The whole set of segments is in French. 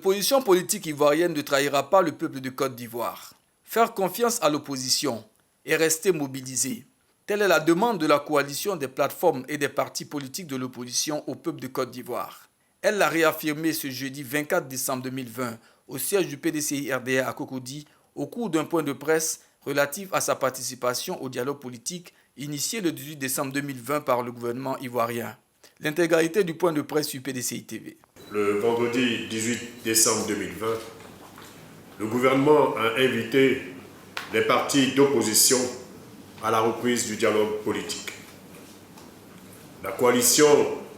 L'opposition politique ivoirienne ne trahira pas le peuple de Côte d'Ivoire. Faire confiance à l'opposition et rester mobilisé. Telle est la demande de la coalition des plateformes et des partis politiques de l'opposition au peuple de Côte d'Ivoire. Elle l'a réaffirmé ce jeudi 24 décembre 2020 au siège du PDCI-RDA à Cocody au cours d'un point de presse relatif à sa participation au dialogue politique initié le 18 décembre 2020 par le gouvernement ivoirien. L'intégralité du point de presse sur PDCI TV. Le vendredi 18 décembre 2020, le gouvernement a invité les partis d'opposition à la reprise du dialogue politique. La coalition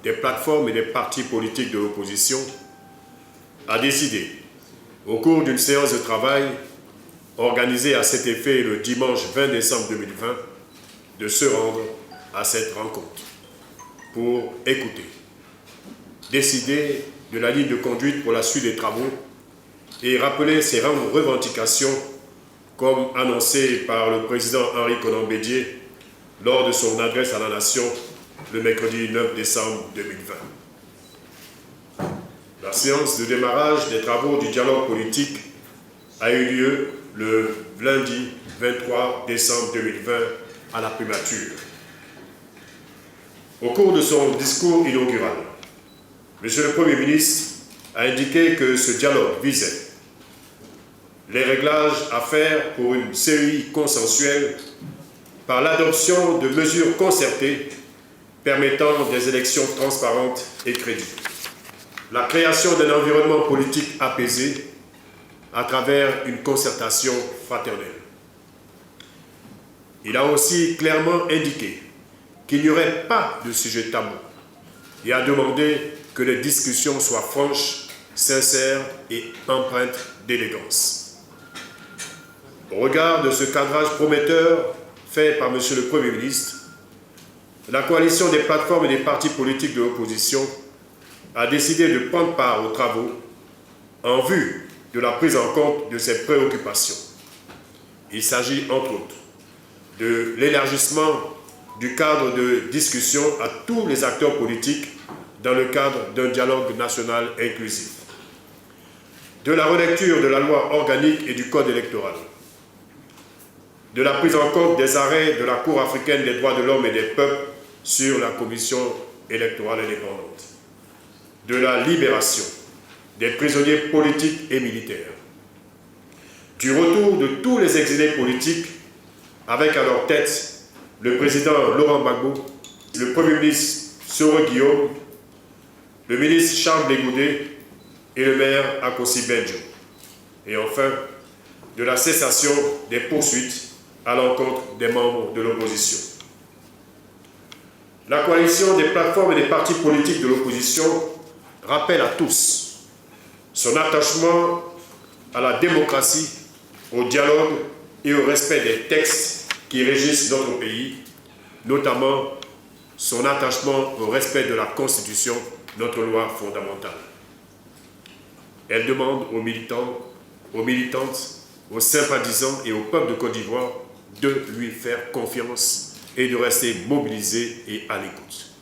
des plateformes et des partis politiques de l'opposition a décidé, au cours d'une séance de travail organisée à cet effet le dimanche 20 décembre 2020, de se rendre à cette rencontre pour écouter, décider de la ligne de conduite pour la suite des travaux et rappeler ses revendications comme annoncé par le président Henri Konan Bédié lors de son adresse à la nation le mercredi 9 décembre 2020. La séance de démarrage des travaux du dialogue politique a eu lieu le lundi 23 décembre 2020 à la primature. Au cours de son discours inaugural, M. le Premier ministre a indiqué que ce dialogue visait les réglages à faire pour une CEI consensuelle par l'adoption de mesures concertées permettant des élections transparentes et crédibles, la création d'un environnement politique apaisé à travers une concertation fraternelle. Il a aussi clairement indiqué qu'il n'y aurait pas de sujet tabou et a demandé que les discussions soient franches, sincères et empreintes d'élégance. Au regard de ce cadrage prometteur fait par M. le Premier ministre, la coalition des plateformes et des partis politiques de l'opposition a décidé de prendre part aux travaux en vue de la prise en compte de ces préoccupations. Il s'agit entre autres de l'élargissement du cadre de discussion à tous les acteurs politiques dans le cadre d'un dialogue national inclusif, de la relecture de la loi organique et du code électoral, de la prise en compte des arrêts de la Cour africaine des droits de l'homme et des peuples sur la commission électorale indépendante, de la libération des prisonniers politiques et militaires, du retour de tous les exilés politiques avec à leur tête le président Laurent Gbagbo, le Premier ministre Soro Guillaume, le ministre Charles Bégoudé et le maire Akossi Benjo, et enfin de la cessation des poursuites à l'encontre des membres de l'opposition. La coalition des plateformes et des partis politiques de l'opposition rappelle à tous son attachement à la démocratie, au dialogue et au respect des textes qui régissent notre pays, notamment son attachement au respect de la Constitution, notre loi fondamentale. Elle demande aux militants, aux militantes, aux sympathisants et au peuple de Côte d'Ivoire de lui faire confiance et de rester mobilisés et à l'écoute.